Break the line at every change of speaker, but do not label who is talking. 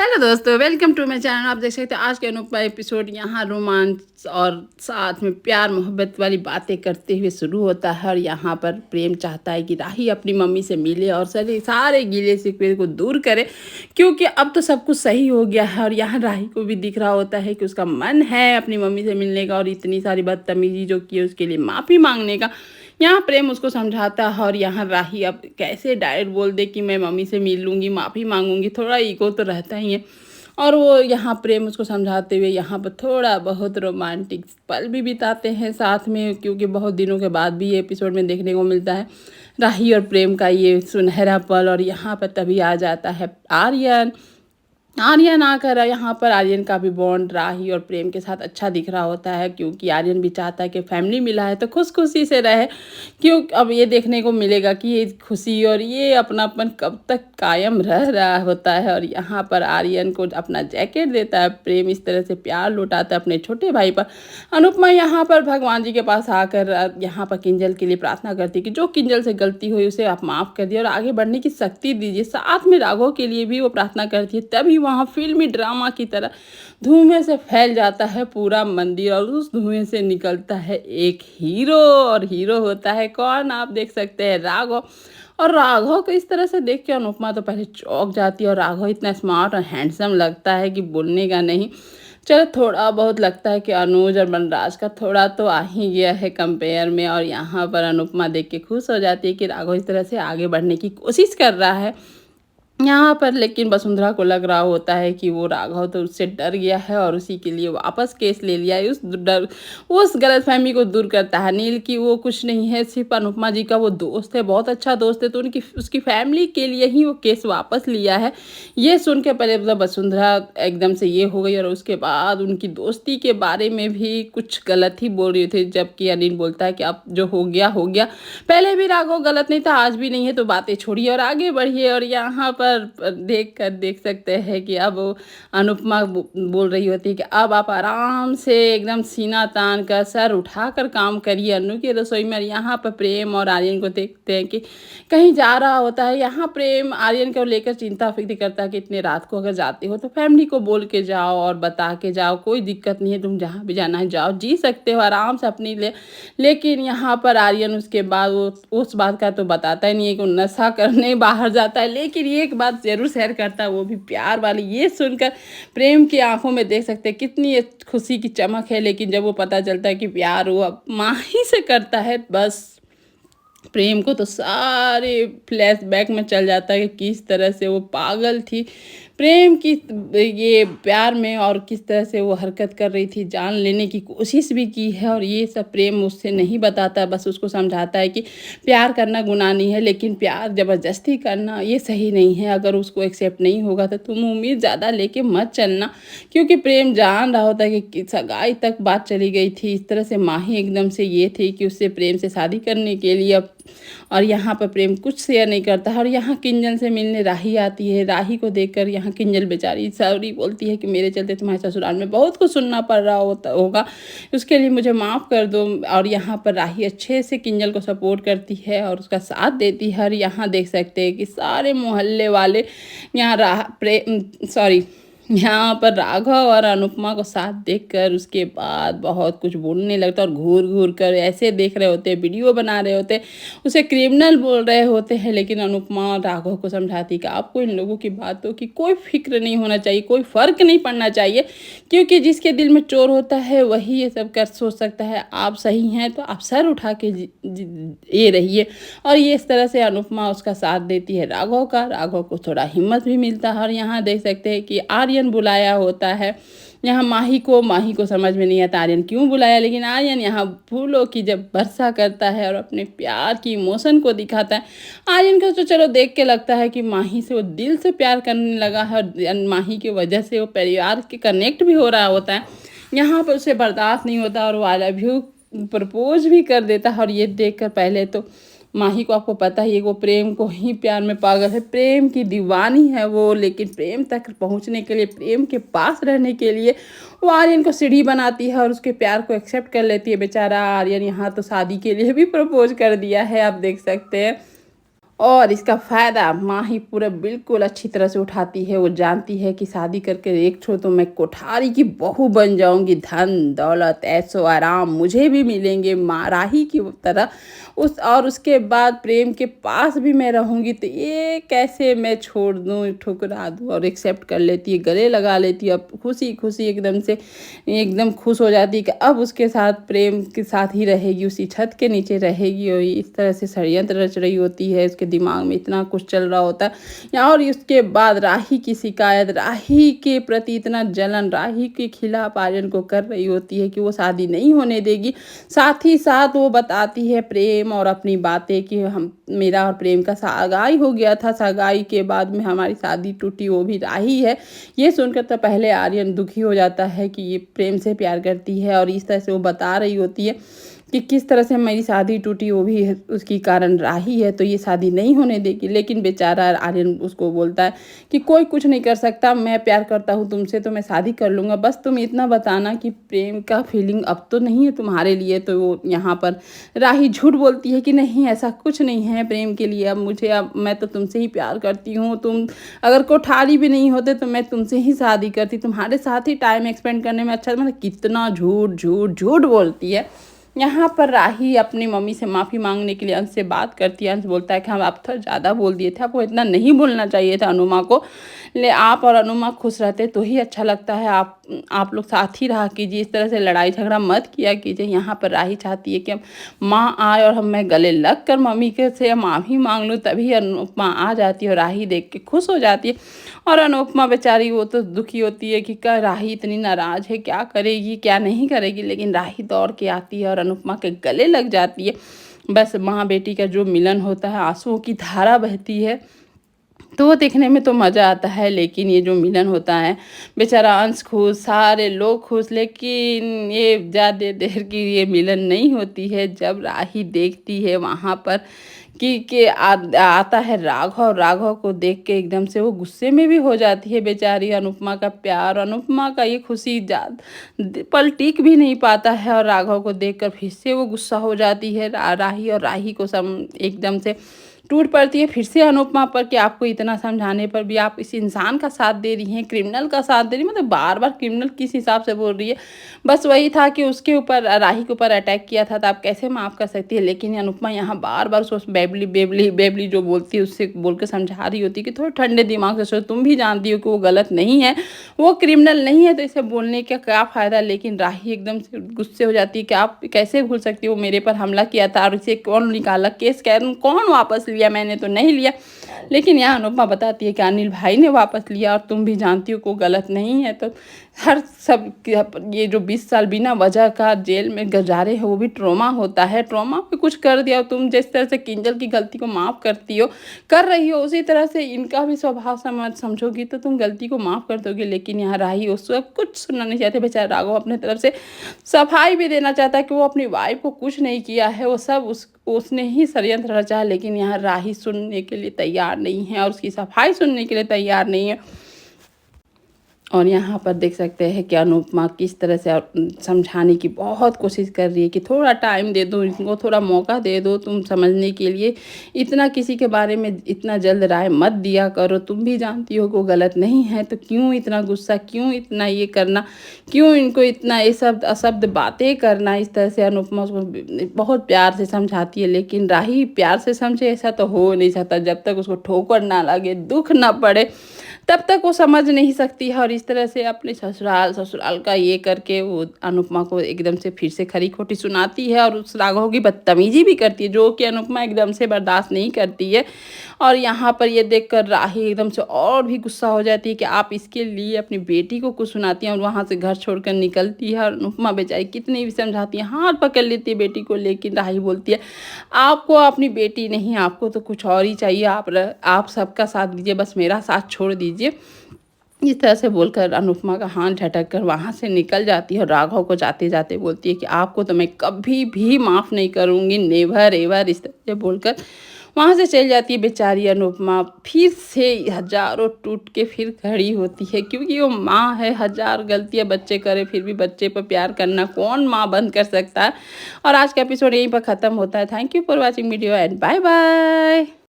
Hello दोस्तों, welcome to my channel. आप देख सकते हैं आज के अनोखा एपिसोड यहाँ रोमांस और साथ में प्यार मोहब्बत वाली बातें करते हुए शुरू होता है। और यहाँ पर प्रेम चाहता है कि राही अपनी मम्मी से मिले और सारे गीले शिकवे को दूर करे, क्योंकि अब तो सब कुछ सही हो गया है। और यहाँ राही को भी दिख रहा होता है कि उसका मन है अपनी मम्मी से मिलने का और इतनी सारी बदतमीजी जो की है उसके लिए माफ़ी मांगने का। यहाँ प्रेम उसको समझाता है और यहाँ राही अब कैसे डायरेक्ट बोल दे कि मैं मम्मी से मिल लूँगी, माफ़ी मांगूंगी, थोड़ा ईगो तो रहता ही है। और वो यहाँ प्रेम उसको समझाते हुए यहाँ पर थोड़ा बहुत रोमांटिक पल भी बिताते हैं साथ में, क्योंकि बहुत दिनों के बाद भी ये एपिसोड में देखने को मिलता है राही और प्रेम का ये सुनहरा पल। और यहाँ पर तभी आ जाता है आर्यन। आर्यन आकर यहाँ पर आर्यन का भी बॉन्ड राही और प्रेम के साथ अच्छा दिख रहा होता है, क्योंकि आर्यन भी चाहता है कि फैमिली मिला है तो खुश खुशी से रहे। क्यों अब ये देखने को मिलेगा कि ये खुशी और ये अपनापन कब तक कायम रह रहा होता है। और यहाँ पर आर्यन को अपना जैकेट देता है प्रेम, इस तरह से प्यार लौटाता है अपने छोटे भाई पर। अनुपमा यहाँ पर भगवान जी के पास आकर यहाँ पर किंजल के लिए प्रार्थना करती है कि जो किंजल से गलती हुई उसे आप माफ़ कर दिए और आगे बढ़ने की शक्ति दीजिए। साथ में राघव के लिए भी वो प्रार्थना करती है। तभी वहाँ फिल्मी ड्रामा की तरह धुएं से फैल जाता है पूरा मंदिर और उस धुएं से निकलता है एक हीरो। और हीरो होता है कौन, आप देख सकते हैं राघव। और राघव को इस तरह से देख के अनुपमा तो पहले चौंक जाती है। और राघव इतना स्मार्ट और हैंडसम लगता है कि बोलने का नहीं। चलो थोड़ा बहुत लगता है कि अनुज और बनराज का थोड़ा तो आ ही गया है कंपेयर में। और यहाँ पर अनुपमा देख के खुश हो जाती है कि राघव इस तरह से आगे बढ़ने की कोशिश कर रहा है यहाँ पर। लेकिन वसुंधरा को लग रहा होता है कि वो राघव तो उससे डर गया है और उसी के लिए वापस केस ले लिया है। उस गलतफहमी को दूर करता है नील की वो कुछ नहीं है, सिर्फ अनुपमा जी का वो दोस्त है, बहुत अच्छा दोस्त है, तो उनकी उसकी फैमिली के लिए ही वो केस वापस लिया है। ये सुन के पहले मतलब वसुंधरा एकदम से ये हो गई और उसके बाद उनकी दोस्ती के बारे में भी कुछ गलत ही बोल रही थी, जबकि अनिल बोलता है कि अब जो हो गया हो गया। पहले भी राघव गलत नहीं था, आज भी नहीं है, तो बातें छोड़िए और आगे बढ़िए। और यहाँ पर देख कर देख सकते हैं कि अब अनुपमा बोल रही होती है कि अब आप आराम से एकदम सीना तान कर सर उठाकर काम करिए अनु की रसोई में। यहाँ पर प्रेम और आर्यन को देखते हैं कि कहीं जा रहा होता है। यहाँ प्रेम आर्यन को लेकर चिंता फिक्र करता है कि इतने रात को अगर जाते हो तो फैमिली को बोल के जाओ और बता के जाओ, कोई दिक्कत नहीं है, तुम जहाँ भी जाना है जाओ, जी सकते हो आराम से अपनी लेकिन यहाँ पर आर्यन उसके बाद वो उस बात का तो बताता ही नहीं है कि वो नशा करने बाहर जाता है। लेकिन ये एक बात ज़रूर शेयर करता है, वो भी प्यार वाली। ये सुनकर प्रेम की आंखों में देख सकते हैं कितनी खुशी की चमक है। लेकिन जब वो पता चलता है कि प्यार वो अब माँ ही से करता है, बस प्रेम को तो सारे फ्लैशबैक में चल जाता है कि किस तरह से वो पागल थी प्रेम की ये प्यार में और किस तरह से वो हरकत कर रही थी, जान लेने की कोशिश भी की है। और ये सब प्रेम उससे नहीं बताता, बस उसको समझाता है कि प्यार करना गुनाह नहीं है, लेकिन प्यार ज़बरदस्ती करना ये सही नहीं है। अगर उसको एक्सेप्ट नहीं होगा तो तुम उम्मीद ज़्यादा लेके मत चलना, क्योंकि प्रेम जान रहा होता है कि सगाई तक बात चली गई थी। इस तरह से माँ ही एकदम से ये थी कि उससे प्रेम से शादी करने के लिए अब। और यहाँ पर प्रेम कुछ शेयर नहीं करता है। और यहाँ किंजल से मिलने राही आती है। राही को देखकर यहाँ किंजल बेचारी सॉरी बोलती है कि मेरे चलते तुम्हारे ससुराल में बहुत कुछ सुनना पड़ रहा होगा, उसके लिए मुझे माफ़ कर दो। और यहाँ पर राही अच्छे से किंजल को सपोर्ट करती है और उसका साथ देती है। और यहाँ देख सकते हैं कि सारे मोहल्ले वाले यहाँ यहाँ पर राघव और अनुपमा को साथ देखकर उसके बाद बहुत कुछ बोलने लगता है और घूर घूर कर ऐसे देख रहे होते हैं, वीडियो बना रहे होते हैं, उसे क्रिमिनल बोल रहे होते हैं। लेकिन अनुपमा और राघव को समझाती कि आपको इन लोगों की बातों की कोई फिक्र नहीं होना चाहिए, कोई फ़र्क नहीं पड़ना चाहिए, क्योंकि जिसके दिल में चोर होता है वही ये सब कर सोच सकता है। आप सही हैं तो आप सर उठा के ये रहिए। और ये इस तरह से अनुपमा उसका साथ देती है राघव का। राघव को थोड़ा हिम्मत भी मिलता है। और यहाँ देख सकते हैं कि आर्यन बुलाया होता है यहाँ माही को समझ में नहीं आता आर्यन क्यों बुलाया, लेकिन आर्यन यहाँ फूलों की जब वर्षा करता है और अपने प्यार की इमोशन को दिखाता है। आर्यन को तो चलो देख के लगता है कि माही से वो दिल से प्यार करने लगा है और माही की वजह से वो परिवार के कनेक्ट भी हो रहा होता है। यहाँ पर उसे बर्दाश्त नहीं होता और वो आई लव यू प्रपोज भी कर देता है। और ये देखकर पहले तो माही को, आपको पता ही है, वो प्रेम को ही प्यार में पागल है, प्रेम की दीवानी है वो। लेकिन प्रेम तक पहुंचने के लिए, प्रेम के पास रहने के लिए वो आर्यन को सीढ़ी बनाती है और उसके प्यार को एक्सेप्ट कर लेती है। बेचारा आर्यन यहाँ तो शादी के लिए भी प्रपोज कर दिया है, आप देख सकते हैं। और इसका फ़ायदा माँ ही पूरा बिल्कुल अच्छी तरह से उठाती है। वो जानती है कि शादी करके एक ठो तो मैं कोठारी की बहू बन जाऊँगी, धन दौलत ऐशो आराम मुझे भी मिलेंगे माँ राही की तरह उसके बाद प्रेम के पास भी मैं रहूँगी। तो ये कैसे मैं छोड़ दूँ, ठुकरा दूँ, और एक्सेप्ट कर लेती है, गले लगा लेती है। अब खुशी खुशी एकदम से एकदम खुश हो जाती है कि अब उसके साथ प्रेम के साथ ही रहेगी, उसी छत के नीचे रहेगी। और इस तरह से षड्यंत्र रच रही होती है, उसके दिमाग में इतना कुछ चल रहा होता है। या और उसके बाद राही की शिकायत, राही के प्रति इतना जलन, राही के खिलाफ आर्यन को कर रही होती है कि वो शादी नहीं होने देगी। साथ ही साथ वो बताती है प्रेम और अपनी बातें कि हम मेरा और प्रेम का सगाई हो गया था, सगाई के बाद में हमारी शादी टूटी, वो भी राही है। ये सुनकर तो पहले आर्यन दुखी हो जाता है कि ये प्रेम से प्यार करती है, और इस तरह से वो बता रही होती है कि किस तरह से मेरी शादी टूटी, वो भी उसकी कारण राही है, तो ये शादी नहीं होने देगी। लेकिन बेचारा आर्यन उसको बोलता है कि कोई कुछ नहीं कर सकता, मैं प्यार करता हूँ तुमसे तो मैं शादी कर लूँगा, बस तुम इतना बताना कि प्रेम का फीलिंग अब तो नहीं है तुम्हारे लिए। तो वो यहाँ पर राही झूठ बोलती है कि नहीं ऐसा कुछ नहीं है प्रेम के लिए, अब मैं तो तुमसे ही प्यार करती हूँ, तुम अगर कोठारी भी नहीं होते तो मैं तुमसे ही शादी करती, तुम्हारे साथ ही टाइम स्पेंड करने में अच्छा। मतलब कितना झूठ झूठ झूठ बोलती है। यहाँ पर राही अपनी मम्मी से माफ़ी मांगने के लिए अंश से बात करती है। अंश बोलता है कि हम आप थोड़ा ज़्यादा बोल दिए थे, आपको इतना नहीं बोलना चाहिए था अनुमा को। आप और अनुमा खुश रहते तो ही अच्छा लगता है, आप लोग साथ ही रहा कीजिए, इस तरह से लड़ाई झगड़ा मत किया कीजिए। यहाँ पर राही चाहती है कि हम माँ आए और मैं गले लग कर मम्मी के से माफ़ी मांग लूँ, तभी अनुपमा आ जाती है और राही देख के खुश हो जाती है। और अनुपमा बेचारी वो तो दुखी होती है कि क्या राही इतनी नाराज़ है, क्या करेगी क्या नहीं करेगी। लेकिन राही दौड़ के आती है और अनुपमा के गले लग जाती है। बस माँ बेटी का जो मिलन होता है, आंसुओं की धारा बहती है, तो वो देखने में तो मज़ा आता है। लेकिन ये जो मिलन होता है, बेचारा अंश खुश, सारे लोग खुश, लेकिन ये ज़्यादा देर की ये मिलन नहीं होती है। जब राही देखती है वहाँ पर कि आता है राघव, राघव को देख के एकदम से वो गुस्से में भी हो जाती है बेचारी। अनुपमा का प्यार, अनुपमा का ये खुशी पल टिक भी नहीं पाता है, और राघव को देखकर फिर से वो गुस्सा हो जाती है राही, और राही को एकदम से टूट पड़ती है फिर से अनुपमा पर कि आपको इतना समझाने पर भी आप इस इंसान का साथ दे रही हैं, क्रिमिनल का साथ दे रही हैं। मतलब बार बार क्रिमिनल किस हिसाब से बोल रही है। बस वही था कि उसके ऊपर, राही के ऊपर अटैक किया था, तो आप कैसे माफ़ कर सकती है। लेकिन अनुपमा यहाँ बार बार उसको बेबली बेबली बेबली जो बोलती है उससे बोल कर समझा रही होती है कि थोड़ा ठंडे दिमाग से सोचो, तुम भी जानती हो कि वो गलत नहीं है, वो क्रिमिनल नहीं है, तो इसे बोलने का क्या फ़ायदा। लेकिन राही एकदम से गुस्से हो जाती है कि आप कैसे भूल सकती हो, मेरे पर हमला किया था और इसे कौन निकाला, केस कौन वापस लिया, मैंने तो नहीं लिया। लेकिन यहाँ अनुपमा बताती है कि अनिल भाई ने वापस लिया, और तुम भी जानती हो को गलत नहीं है। तो हर सब ये जो 20 साल बिना वजह का जेल में गुजारे हो, वो भी ट्रॉमा होता है। ट्रॉमा पे कुछ कर दिया, तुम जिस तरह से किंजल की गलती को माफ़ करती हो, कर रही हो, उसी तरह से इनका भी स्वभाव समझोगी तो तुम गलती को माफ़ कर दोगे। लेकिन यहाँ राही उस सब कुछ सुनना नहीं चाहते। बेचारा राघव अपने तरफ से सफाई भी देना चाहता है कि वो अपनी वाइफ को कुछ नहीं किया है, वो सब उसने ही षड्यंत्र रचा है। लेकिन यहाँ राही सुनने के लिए तैयार नहीं है, और उसकी सफाई सुनने के लिए तैयार नहीं है। और यहाँ पर देख सकते हैं कि अनुपमा किस तरह से समझाने की बहुत कोशिश कर रही है कि थोड़ा टाइम दे दो, इनको थोड़ा मौका दे दो तुम समझने के लिए, इतना किसी के बारे में इतना जल्द राय मत दिया करो, तुम भी जानती हो कि वो गलत नहीं है, तो क्यों इतना गुस्सा, क्यों इतना ये करना, क्यों इनको इतना ये सब अशब्द बातें करना। इस तरह से अनुपमा उसको बहुत प्यार से समझाती है। लेकिन राही प्यार से समझे ऐसा तो हो नहीं सकता, जब तक उसको ठोकर ना लगे, दुख ना पड़े, तब तक वो समझ नहीं सकती है। और इस तरह से अपने ससुराल का ये करके वो अनुपमा को एकदम से फिर से खरी खोटी सुनाती है, और उस राघव की बदतमीजी भी करती है, जो कि अनुपमा एकदम से बर्दाश्त नहीं करती है। और यहाँ पर ये देखकर राही एकदम से और भी गुस्सा हो जाती है कि आप इसके लिए अपनी बेटी को कुछ सुनाती हैं, और वहाँ से घर छोड़कर निकलती है। और अनुपमा बेचारी कितनी भी समझाती है, हाथ पकड़ लेती है बेटी को, लेकिन राही बोलती है आपको अपनी बेटी नहीं, आपको तो कुछ और ही चाहिए, आप सबका साथ दीजिए, बस मेरा साथ छोड़ दीजिए। इस तरह से बोलकर अनुपमा का हाथ झटक कर वहाँ से निकल जाती है, और राघव को जाते जाते बोलती है कि आपको तो मैं कभी भी माफ़ नहीं करूँगी, नेवर एवर। इस तरह से बोलकर वहाँ से चल जाती है बेचारी अनुपमा। फिर से हजारों टूट के फिर खड़ी होती है, क्योंकि वो माँ है, हजार गलतियाँ बच्चे करे फिर भी बच्चे पर प्यार करना कौन माँ बंद कर सकता है। और आज का एपिसोड यहीं पर ख़त्म होता है। Thank you for watching video and bye bye.